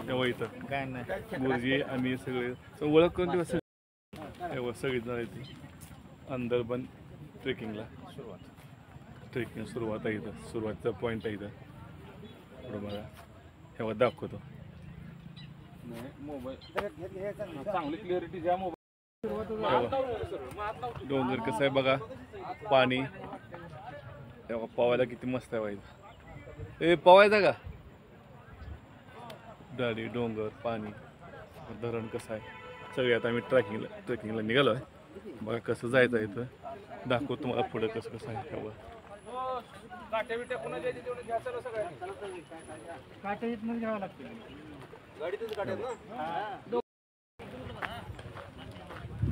तेव्हा इथं गुरुजी आम्ही सगळे ओळख करून दिवस तेव्हा सगळी जायची अंदरबन ट्रेकिंगला ट्रेकिंग सुरुवात आहे इथं सुरुवातीचा पॉईंट आहे इथं थोडं बघा तेव्हा दाखवतो चांगली क्लिअरिटी द्या मोबाईल डोंगर कसं आहे बघा पाणी तेव्हा पवायला किती मस्त आहे व्हायचं ए पवायचा का डाडी डोंगर पाणी धरण कसं आहे सगळे आता आम्ही ट्रेकिंगला निघालो आहे बघा कसं जायचं आहे इथं दाखवतो तुम्हाला पुढं कसं कसं आहे तेव्हा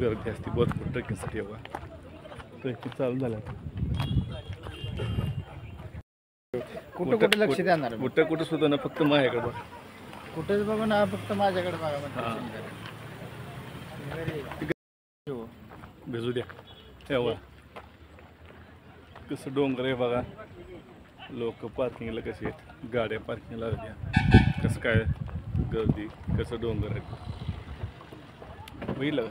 गर्दी असते भरपूर ट्रेकिंगसाठी बघा ट्रेकिंग चालू झालं कुठं कुठं लक्ष देणार कुठं सुद्धा ना फक्त माझ्याकडे बघा कुठेच बघू ना फक्त माझ्याकडे बघा भिजू द्या तेव्हा कसं डोंगर आहे बघा लोक पार्किंगला कसे आहेत गाड्या पार्किंगला द्या कसं काय गर्दी कसं डोंगर आहे बघितलं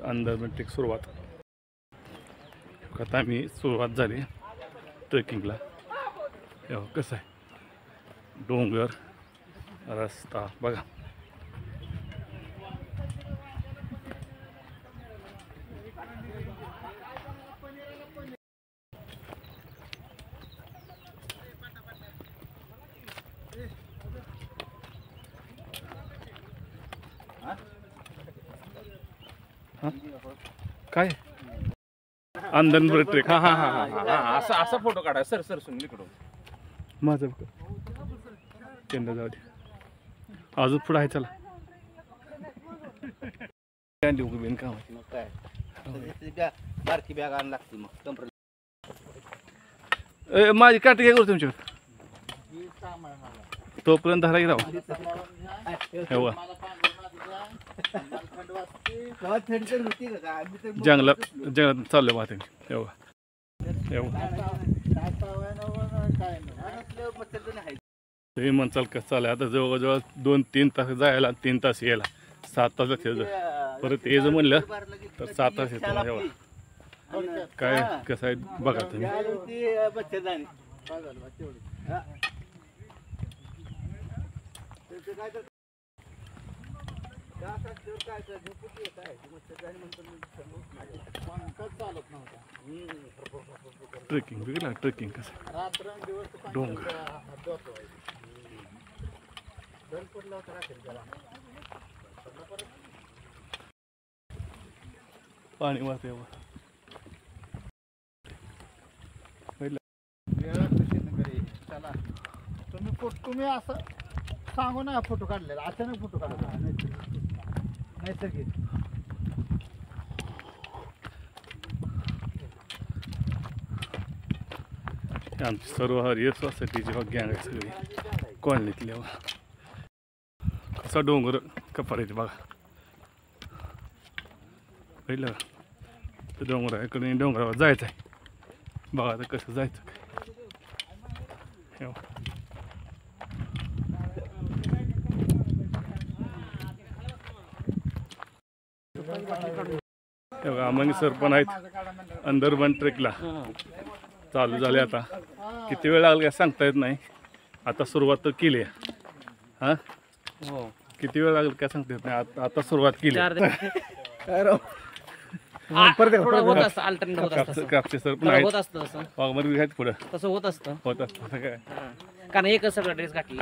अंदर ट्रेक सुरुवात आता आम्ही सुरुवात झाली ट्रेकिंगला कसं आहे डोंगर रस्ता बघा काय अंदर ट्रेक असा असा फोटो काढा सर सर सुन इकडून माझं त्यांना जाऊ दे अजून पुढं आहे चला बिन काम बारकी बॅग आण लागते मग माझी काठी काय करू तुमच्याकडे तोपर्यंत धरा गेला जंगलात चाललं पाहते तुम्ही म्हणचाल कसं चालय आता जवळजवळ 2-3 तास जायला 3 तास यायला 7 तास लागते परत ये जर म्हणलं तर 7 तास येतो काय कसं आहे बघा तुम्ही ट्रेकिंग बघितलं ट्रेकिंग कसं डोंगर पाणी वाहते तुम्ही असं सांगू ना फोटो काढलेला अचानक फोटो काढला नैसर्गिक आमची सर्व हरियर सोसायटीची गँग आहे सगळी कॉलनीतल्या कसा डोंगर कपार येते बघा पहिलं तर डोंगराकडे डोंगरावर जायचं आहे बघा आता कसं जायचं काय अमंग सर पण आहेत अंदरबन ट्रेकला चालू झाले आता किती वेळ लागला काय सांगता येत नाही आता सुरुवात तर केली आहे हां किती वेळ लागेल काय सांगता येत नाही आता सुरुवात केली कापसे सर पण आहेत वाघमारे आहेत पुढं तसं होत असतं काय कारण एकच सगळं ड्रेस घातली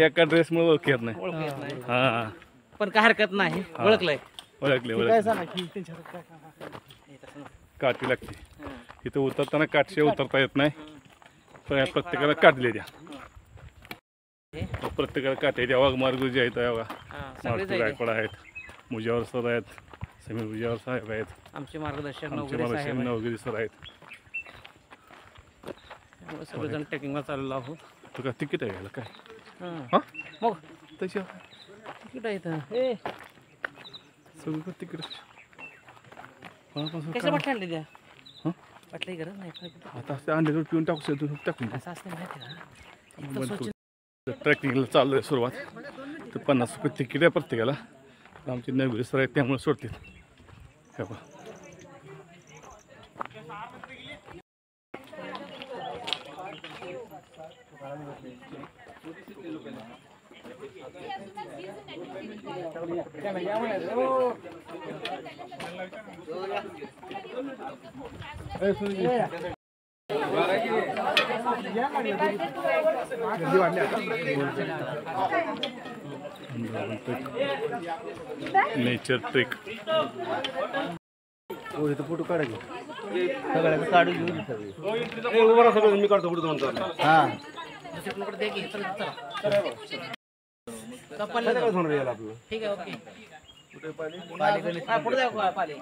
एका ड्रेसमुळे ओळख येत नाही हां पण काय हरकत नाही ओळखलंय ओळखले काठी लागते इथं उतरताना काठशिवाय उतरता येत नाही पण प्रत्येकाला काढले द्या प्रत्येकाला काठी द्या वाघमार्ग जे आहेत मारुती गायकवाड आहेत मुजावर सर आहेत समीर मुजावर साहेब आहेत आमचे मार्गदर्शक नवगिरी सर आहेत सगळेजण ट्रेकिंगला चाललेलो आहोत तुला तिकीट आहे यायला काय मग तशी तिकीट आहे इथं सगळं तिकडे कशा बाटल्या आणले त्या हं? बाटली गरज नाही काय कुठं. आता असं अंड्यावर पिऊन टाकू शकतो टाकून असं असतं माहिती का एक तर स्वच्छ ट्रॅकिंगला चालू आहे सुरुवात तर 50 रुपये तिकीट आहे प्रत्येकाला आमची नवी सर आहे त्यामुळे सोडतील हे बघा नेचर ट्रेक फोटो काढायचे मी काढतो पुढे म्हणतो हा दुसरीकडे दे की चला चला कपाल ठीक आहे ओके पुढे जाऊ पाले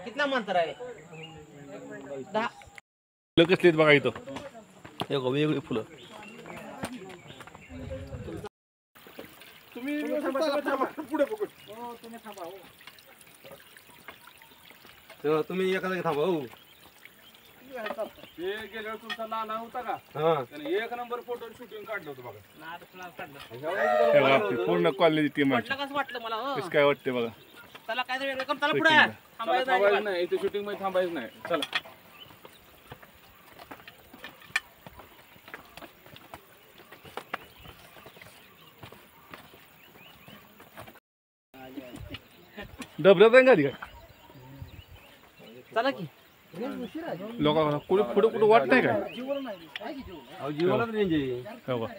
कितना मंत्र आहे 10 फुलं कसली आहेत बघा इथं हे बघा वेगळी फुलं तुम्ही एका जागी थांबा हो ते गेल्यावर तुमचा नाना होता का त्याने 1 नंबर फोटो शूटिंग काढलं होतं बघा. हे बघा आपली पूर्ण कॉलेज टीम आहे कसं वाटलं मला हो कसं काय वाटते बघा चला काय वेगळं करून चला पुढे चला, थांबायचं नाही इथे शूटिंग मध्ये थांबायचं नाही चला. डबऱ्यात आहे गाडी काय चला की लोकांना कुठे पुढे कुठे वाट नाही काय जीवनात रेंज आहे हे बघा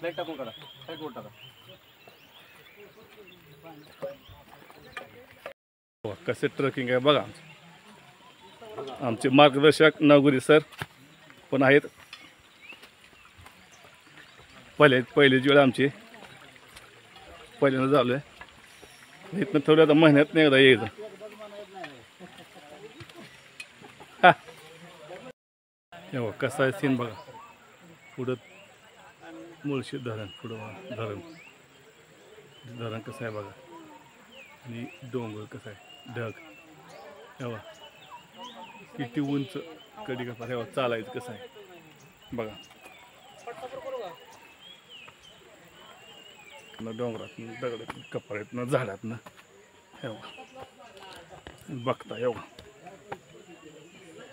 लाईट टाकून काढा लाईट वर टाका. कसं ट्रेकिंग आहे बघा आमचे मार्गदर्शक नवगुरी सर पण आहेत पहिलीच वेळ आमची पहिल्यांदा झालो आहे इथनं थोडं आता महिन्यात नाही एकदा यायचं हे बघा कसं आहे सीन बघा पुढं मुळशी धरण पुढं धरण कसं आहे बघा आणि डोंगर कसं आहे ढग हे बघा किती उंच कधी का हे बघा चालायचं कसं आहे बघा डोंगरातनं दगडातनं कपाळातनं झाडातनं हे बघा बघता हे बघा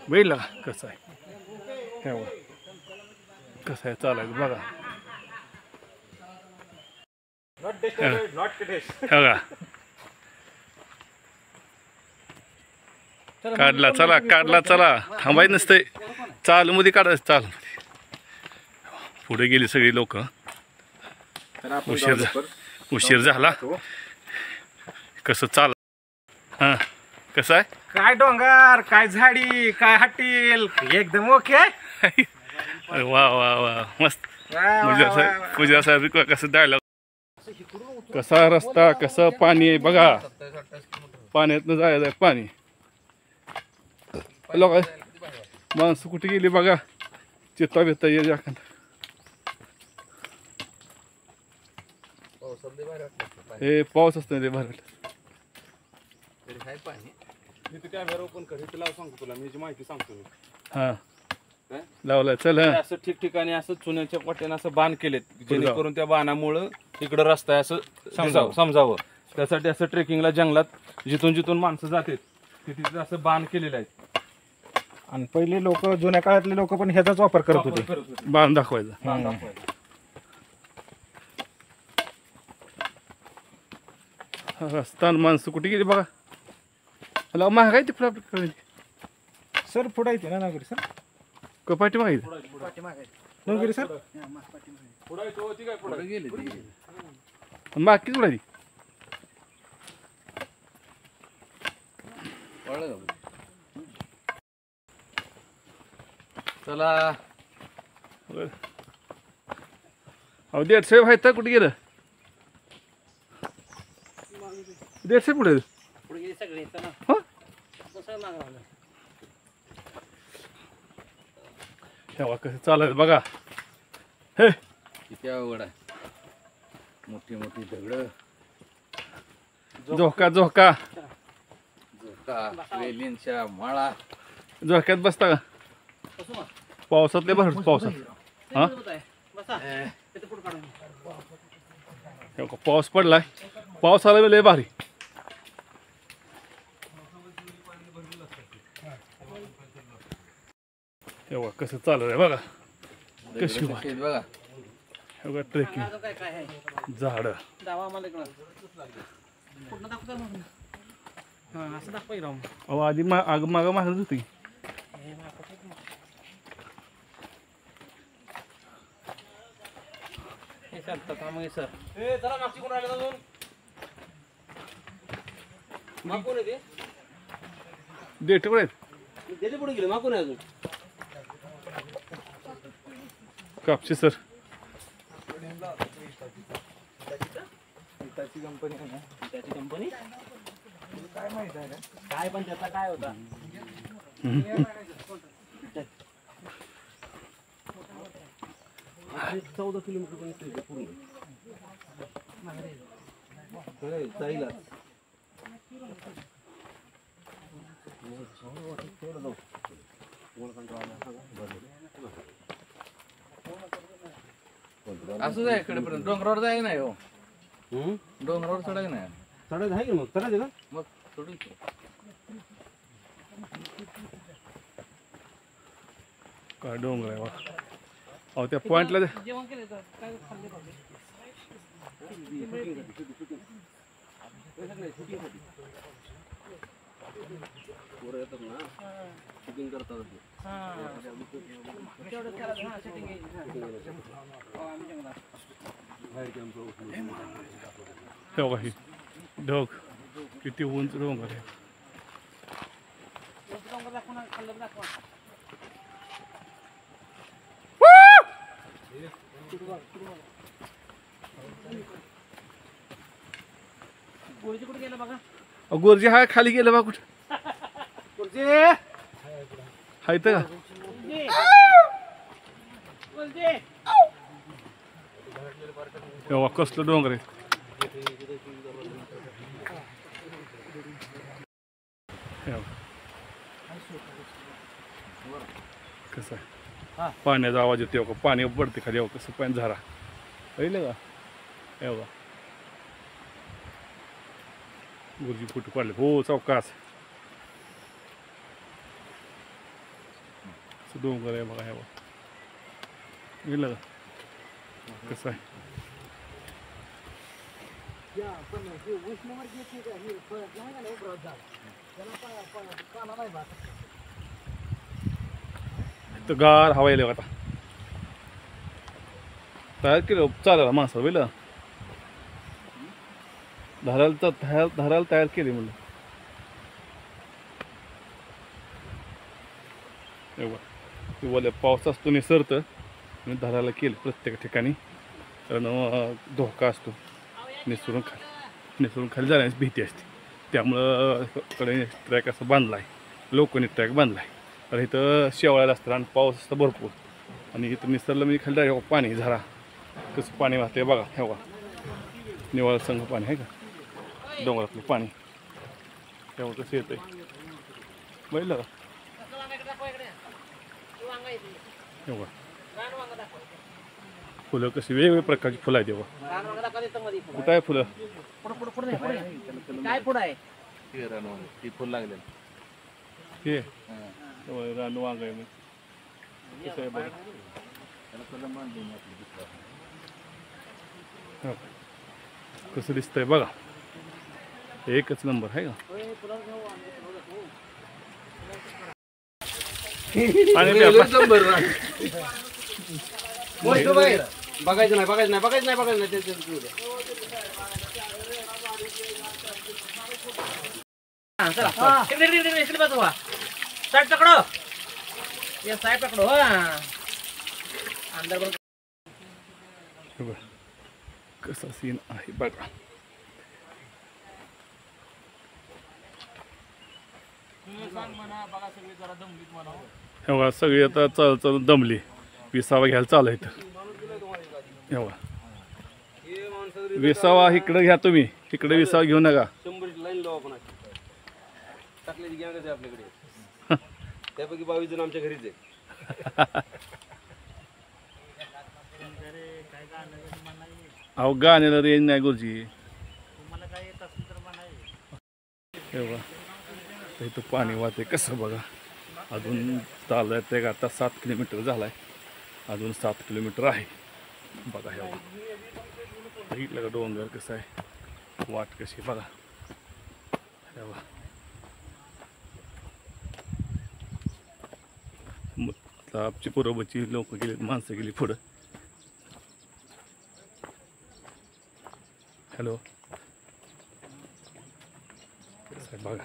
बघितलं का कसं आहे हे बघा कसं आहे चालायचं बघा हे बघा काढला चला थांबायचं नसतंय चालू मध्ये काढायचं चालू मध्ये पुढे गेली सगळी लोक उशीर झाला कसं चाल हां कसं आहे काय डोंगर काय झाडी काय हॉटेल एकदम ओके अरे वा वा वा मस्त पूजा साहेब कसं डायलॉग कसा रस्ता कसं पाणी आहे बघा पाण्यातनं जायचं आहे पाणी लोक माणसं कुठे गेली बघा चित्ता बित्ता ये जाखंड हे पाऊस असतो ते भरत इथे कॅमेरा ओपन कर इथे लाव सांगतो तुला मी जी माहिती सांगतो मी. हां लावलाय चल हे असं ठिकठिकाणी असं चुन्याच्या पट्ट्यानं असं बाण केलेत जेणेकरून त्या बाणामुळं इकडं रस्ता आहे असं समजावं त्यासाठी असं ट्रेकिंगला जंगलात जिथून माणसं जातात तिथे असं बाण केलेलं आहे. आणि पहिले लोक जुन्या काळातले लोक पण ह्याचाच वापर करत होते बाण दाखवायचा रस्ता आणि माणसं कुठे गेली बघा मला महागाई ती फुला सर पुढे येते ना नागरी सर कपाटी माहिती नागरी सर पुढे तो ती काय पुढे गेली मागकीच उडाली चला अहो 150 आहे तर कुठे गेलं 150 पुढे पुढे गेली सगळे चला हां कसं मागं तेव्हा कसं चालत बघा. हे किती अवघड आहे. मोठी मोठी दगड, झोका झोका झोका, वेलींच्या माळा. झोक्यात बसता का पावसातले भरपूर पावसात. हा तेव्हा पाऊस पडलाय. पाऊस आला लय भारी. तेव्हा कसं चालू आहे बघा. कशी दगडं कशी आहेत बघा. बघा ट्रेकिंग झाड दावा आम्हाला इकडं पूर्ण दाखवतो मग. हां असं दाखवाय राव. अहो आधी मागं मागत होती. हे चालतात मग सर. ए चला मागची कोण राहिला अजून? माग कोण आहे ते? डेट कुठे आहेत? त्याच्या पुढे गेले माग कोण आहे अजून? कापशी सर. त्याची कंपनी आहे ना? त्याची कंपनी काय माहित आहे काय पण त्याचा काय होता? 14 किलोमीटर पण इथे पूर्ण जाईल. असं जाय इकडे पर्यंत डोंगरावर जाय नाही हो. डोंगरावर चढाय नाही. चढायचं आहे की मग चढायचं ना मग सोडून काय डोंगर आहे बा. अहो त्या पॉइंटला जेवण केलं तर काय खाल्ले शूटिंग करतात. तेव्हा ही ढग किती उंच डोंगर आहे. गोळीची कुठे गेलं बघा. गुरुजी हा खाली गेलं बा कुठं. हा इथं का तेव्हा कसलं डोंगर आहे. कसं आहे पाण्याचा आवाज येतो का. पाणी पडते खाली कसं पाणी झारा पाहिलं का. एवढा गुरुजी फोटो काढले हो चौकास. डोंगर आहे बघा. हे गेलं का कसं आहे. तर गार हवा येईल आता. तयार केलं चालेल माणसं पहिलं धरायला तयार केली म्हणलं. एवढं पाऊस असतो निसरतं आणि धरायला केलं प्रत्येक ठिकाणी. कारण धोका असतो निसरून खाली जाण्याची भीती असते. त्यामुळं कडे ट्रॅक असं बांधला आहे. लोकांनी ट्रॅक बांधला आहे. तर इथं शेवाळ्याला असतं आणि पाऊस असतं भरपूर. आणि इथं निसरलं म्हणजे खाली डायरेक्ट पाणी झारा कसं पाणी वाहते बघा. ठेवा निवाळ संघ पाणी आहे का डोंगरातलं पाणी. तेव्हा कसं येतं आहे बघितलं का. तेव्हा फुलं कशी वेगवेगळ्या प्रकारची फुलं आहेत. तेव्हा कुठं आहे फुलं. काय पुढं आहे ती फुल लागले. हे रानू वांग आहे. कसं आहे बघा. कसं दिसतंय बघा. एकच नंबर आहे का. बघायचं नाही. चला इकडे बसवा. साईड पकडो. ये साईड पकडो. अंदर कसा सीन आहे बघा. हे बघा सगळी आता चाल चालून दमली. विसावा घ्यायला चालू इथं. हे बघा विसावा इकडं घ्या तुम्ही, इकडे विसावा घेऊ नका. 100 लाईन लावा आपण टाकल्याची गॅंग आहे आपल्याकडे. त्यापैकी 22 जण आमच्या घरीच आहे. अहो गाण्याला रेंज नाही गुरुजी. हे बघा इथं पाणी वाहते कसं बघा. अजून चालू ते आता 7 किलोमीटर झालाय. अजून 7 किलोमीटर आहे बघा. हे बघितलं का डोंगर कसं आहे, वाट कशी बघा. हे बघा आमची पूर्वची लोक गेली, माणसं गेली पुढं. हॅलो कसं आहे बघा.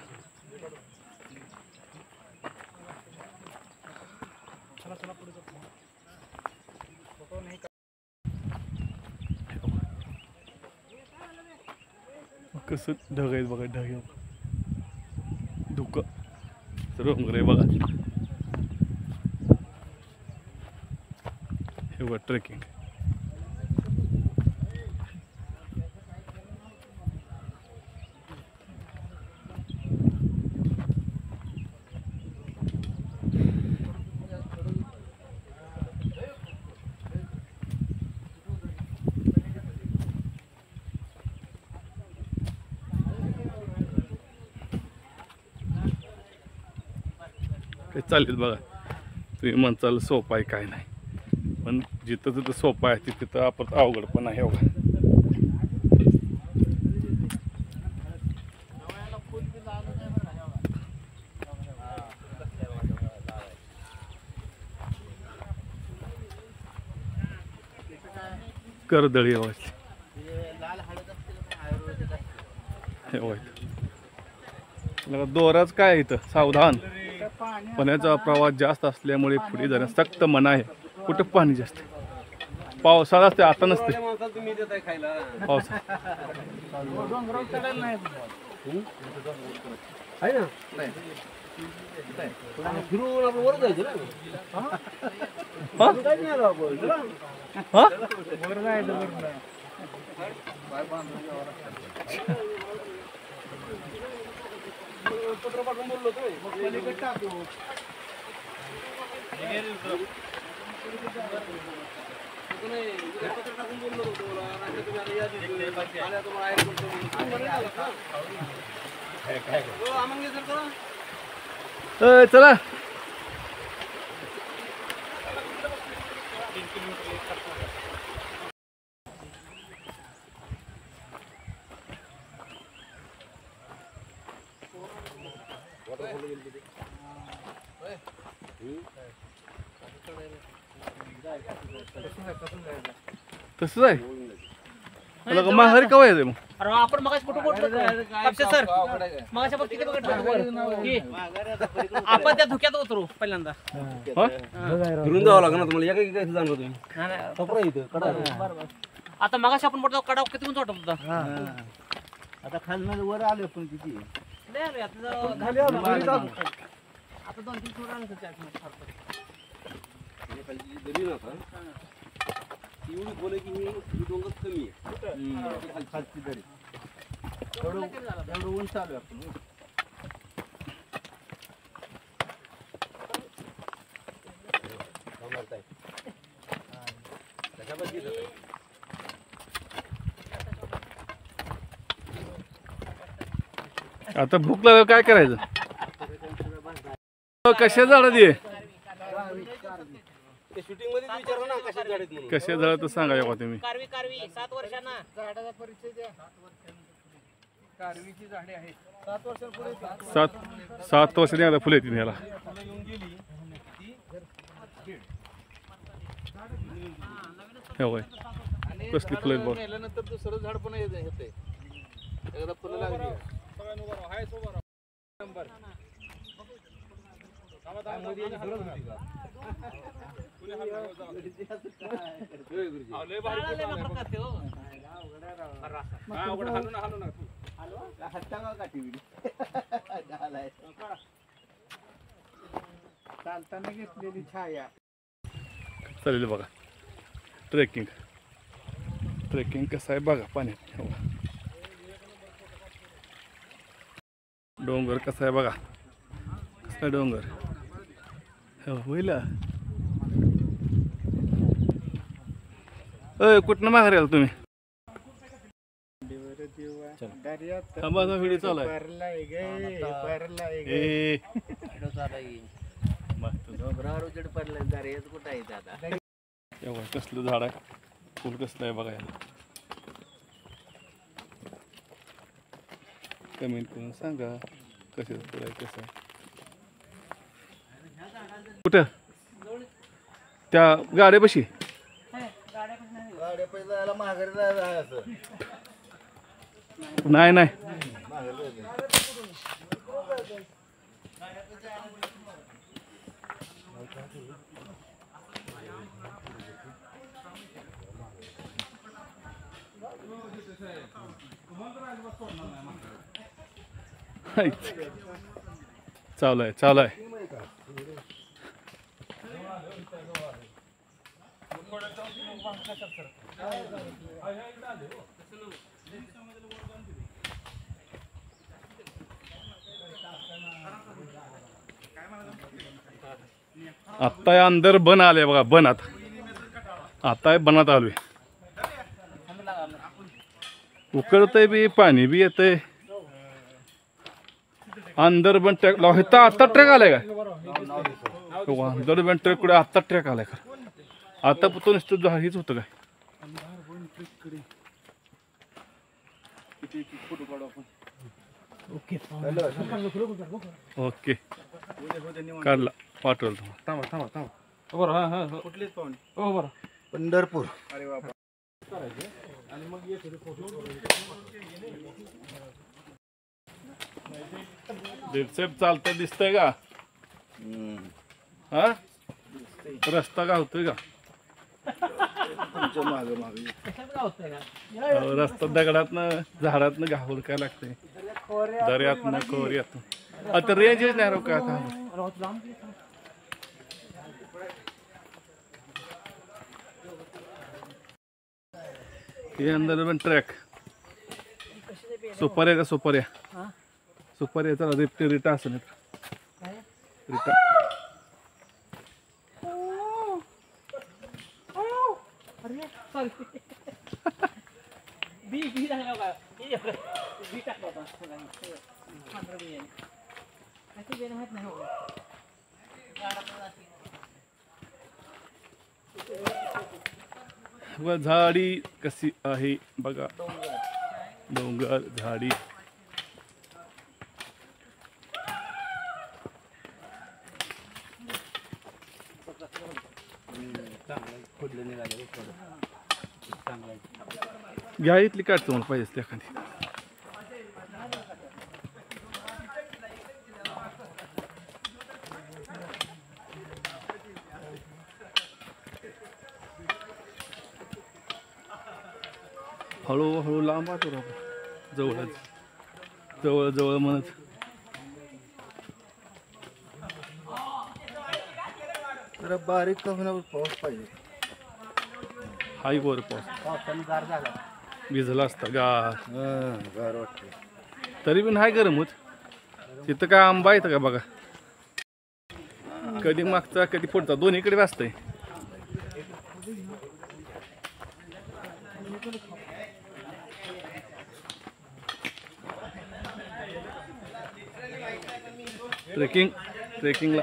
कसं ढग आहेत बघा. ढग धुकं डोंगर आहे बघा. हे बघा ट्रेकिंग. ते चालेल बघा. तुम्ही म्हणचाल सोपं आहे काय नाही, पण जिथं जिथं सोपं आहे तिथं आपण अवघड पण आहे. बघा करदळी वाजली. हे बघा दोराच काय इथं सावधान. पाण्याचा प्रवाह जास्त असल्यामुळे पुढे जाण्यास सक्त मना आहे. कुठं पाणी जास्त पावसाळा असते, आता नसते पावसा. चला तसंच आहे. माघारी कवा येते मग? अरे आपण मगाशी फोटो सर मगाशी आपण किती बघितलं आपण त्या धुक्यात उतरू पहिल्यांदा. फिरून जावं लागणार तुम्हाला. या काही जाणार तुम्ही आता मगाशी आपण मोठा कडा किती उंच वाटत होता. आता खाली वर आले पण किती आता 2-3 फूट आलं एवढी बोले की ही डोंगर कमी आहे. खालची दरी एवढं उंच आलो आपण. आता भूक लागल्यावर काय करायचं? कशा झाडं दे शूटिंग मध्ये विचारा ना कशा झाडीत म्हणून. कशा झाडं तर सांगा का तुम्ही. कारवी 7 वर्षांना झाडाचा परिचय द्या. कारवीची झाडे आहेत 7 वर्षांपुढे 7 वर्षांनी आता फुले येतील याला. हे होय कसली फुले बघ. नेल्यानंतर दुसरं झाड पण येते. एकदा फुलं लागली चालताना घेतलेली छाया. चालेल बघा ट्रेकिंग कसं आहे बघा पाण्यात. हो. डोंगर कसा आहे बघा. कसा डोंगर हो होईल. कुठनं माघारी आला तुम्ही. दर्यात थांबा व्हिडिओ चालू आहे. भरलाय गे भरलाय गे. ए डोंगरावर उजेड पडलं दर्यात कुठं आहे दादा. एवढं कसलं झाड आहे. फुल कसलं आहे बघायला. कमेंट करून सांगा कसं फुल आहे कसं आहे. कुठं त्या गाड्यापाशी. गाड्या पैसे जायला माघारी जायला असं. नाही नाही चालू आहे. आता अंदर बन आले बघा. बनात आता बनात आलोय. उकळतंय बी पाणी बी येतंय. अंदर बन ट्रॅक लाव. आता ट्रॅक आलाय का. अंदर बन ट्रॅक कुठे आता ट्रॅक आलाय का. आता तो नुसतं हेच होतं काय. ओके काढला पाठवलं तुम्हाला. थांबा बरं. हा कुठलीच पाहुणे. हो बरं. पंढरपूर. अरे बाबा. दीडसेप चालतं दिसतंय का. हा रस्ता का होतोय का. रस्ता दगडातनं झाडातनं घावून काय लागतंय. दर्यातनं खोऱ्यातनं आता रेंजच नाही राव काय आता. हे अंदर पण ट्रॅक. सुपाऱ्या का सुपाऱ्या चला रिटा असं रिटा. व झाडी कशी आहे बघा. डोंगर झाडी. घ्या इथली काढतो मला पाहिजे एखादी. हळूहळू लांब आतो जवळ म्हणत. जरा बारीक का होणार पाऊस पाहिजे. हाय वर पाऊस भिजला असता गार. गार वाटते. तरी पण हाय गरम होत. तिथं काय आंबा येतं का बघा. कधी मागचा कधी पुढचा दोन्हीकडे वाजतंय. ट्रेकिंगला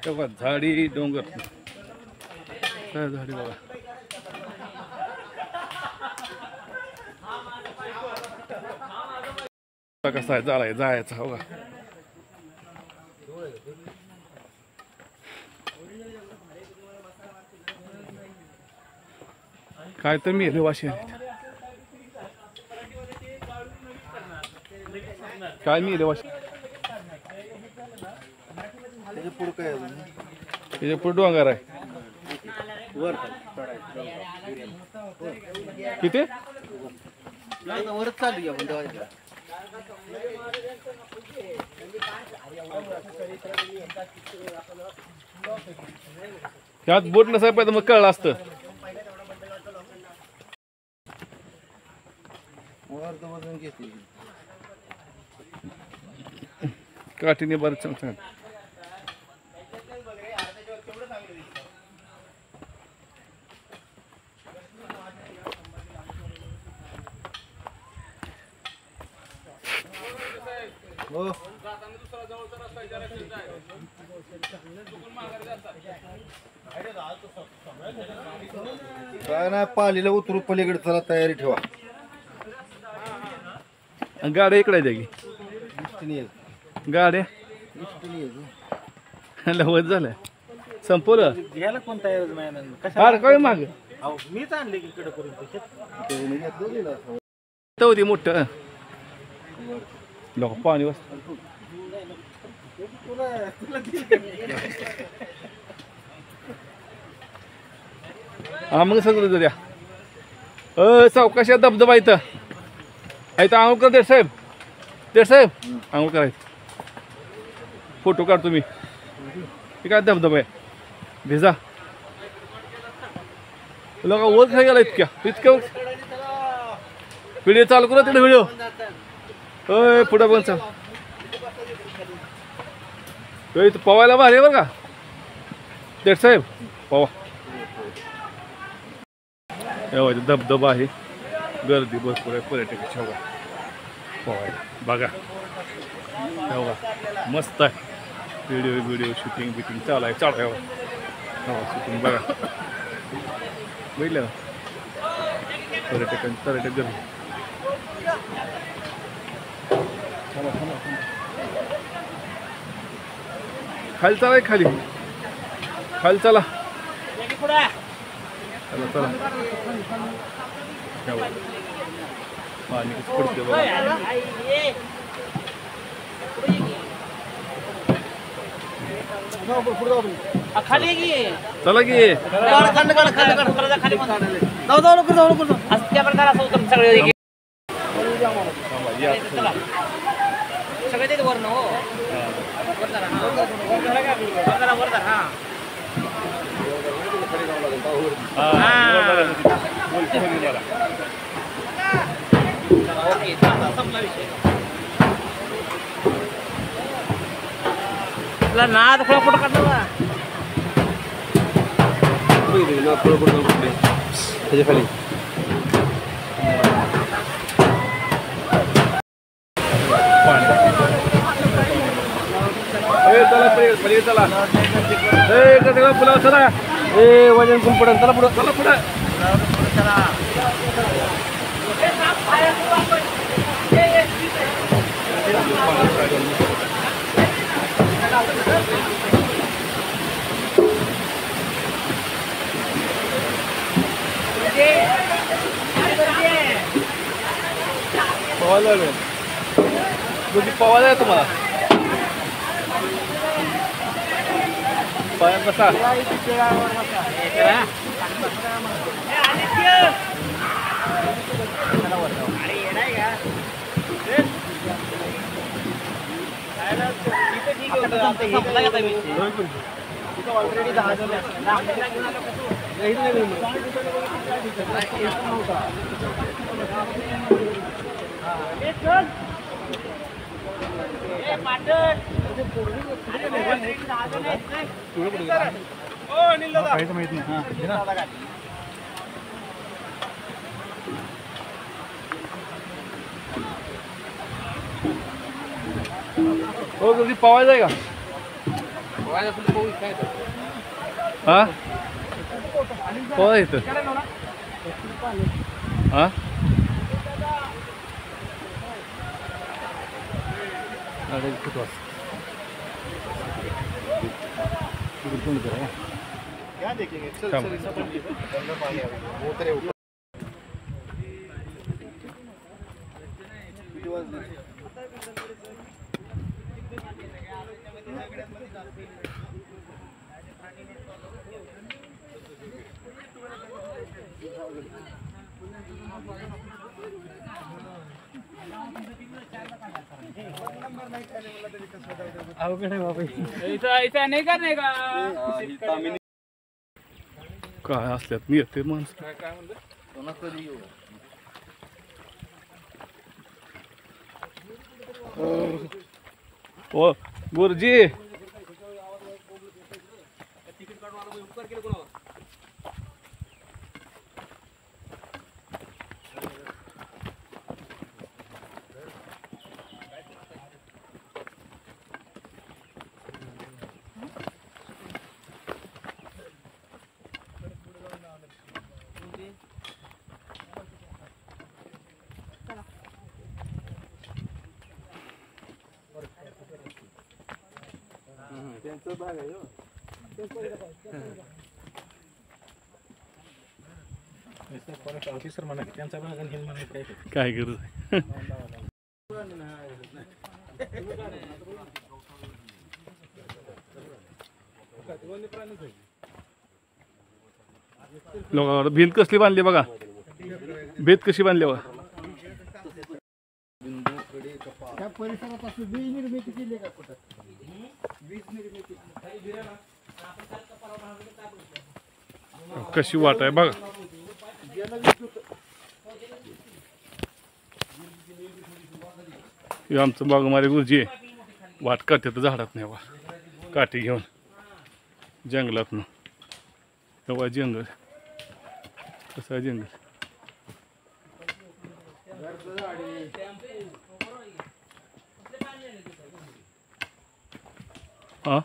तेव्हा झाडी डोंगर काय झाडी बघा. कसा आहे जायचा हो का. काय तर मी वाशी काय मी वाशी. पुढं काय त्याच्या पुढे डोंगर आहे. किती वरच चालू त्यात बोट नसायला पाहिजे मग कळलं असतं. काठीने बरं चांगलं. काय नाही पालीला उतरू पलीकडे चला तयारी ठेवा. गाड्या इकडे आहे की गाड्या लवत झाल्या संपवलं. घ्यायला कोण तयार नाही फार काय माग मीच आणले की इकडे करून होती मोठं लोक पाणी बस. हा मग सगळं जाऊया. चौकशा धबधबा इथं इथं आंघोळ कर देठ साहेब आंघोळ करायचं. फोटो काढतो मी. हे काय धबधबा आहे भिजा लोक वर खाय गेला इतक्या व्हिडिओ चालू करा तिकडे व्हिडिओ. पुढं पण चाल इथं पवायला भारी आहे बरं का देठ साहेब पवा. एवढा धबधबा आहे गर्दी भरपूर आहे पर्यटकाची पवायला बघा. एवढा मस्त आहे व्हिडिओ शूटिंग बिटिंग चालू आहे शूटिंग बघा बघितलं पर्यटक गर्दी. खाली चला खाली चला चला पाणी कसं पडते बघा. खाली की चला की सगळे ते वर हो तुला ना थोडा फोटो काढला त्याच्या खाली चला पुलाव चला वजन कोण पडेल चला पुढं चला पुढे पवायला आहे तुम्हाला पायात बसा. ऑलरेडी 10 जण माहित नाही. हो कधी पवायचं आहे का हा पवा येतं हा अवघड आहे बाबा नाही करणे का काय असल्यात मी येते माणसं. ओ गुरुजी सर म्हणा त्यांचा भाग आणि हे म्हणा काय काय गरज आहे. लोकांवर भिंत कसली बांधली बघा, भिंत कशी बांधली बघा. त्या परिसरात अशी वीज निर्मिती केली का कुठं? वीज निर्मिती कशी वाट आहे बघा. हे आमचं बागमारे गुरुजी आहे. वाट काढते तर झाडात नाही बा, काठी घेऊन जंगलातनं. तेव्हा जंगल कसं आहे जंगल. हा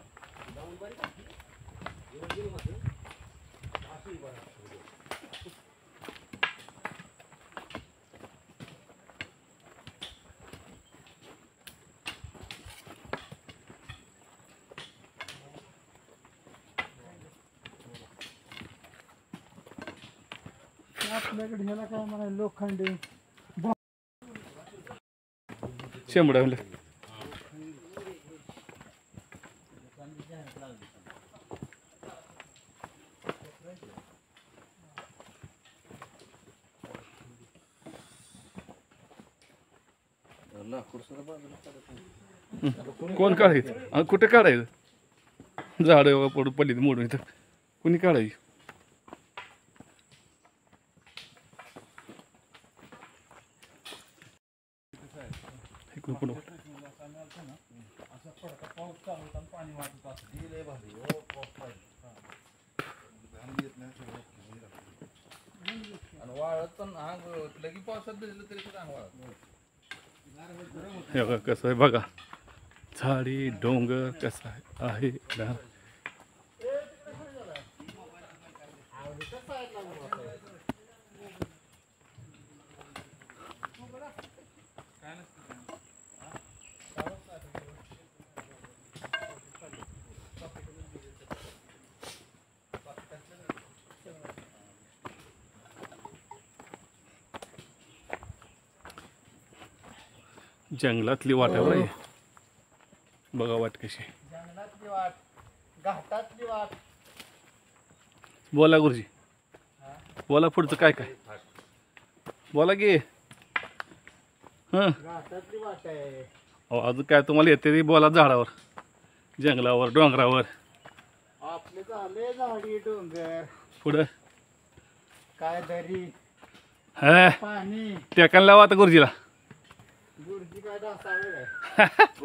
आपल्याकडे ह्याला काय म्हणा लोखंडी शेंबडा कोण काढायचं कुठे काढायचं. झाड पडून पडली मोडून इथं कुणी काढायची. इकडून पुढं हे बघा कसं आहे बघा. झाडी डोंगर कसा आहे ना. जंगलातली वाट आहे बरं. बघा वाट कशी. जंगलातली वाट, घाटातली वाट. बोला गुरुजी, बोला पुढचं काय काय बोला की. हां घाटातली वाट आहे. अहो अजून काय तुम्हाला येते ते बोला. झाडावर, जंगलावर, डोंगरावर. आपले झाले झाडी डोंगर, पुढं काय दरी, हा पाणी. टेकायला लावा आता गुरुजीला. गुरुजी काय डासावे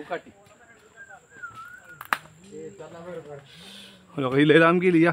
काय? चला बरोबर. लय लांब गेली या.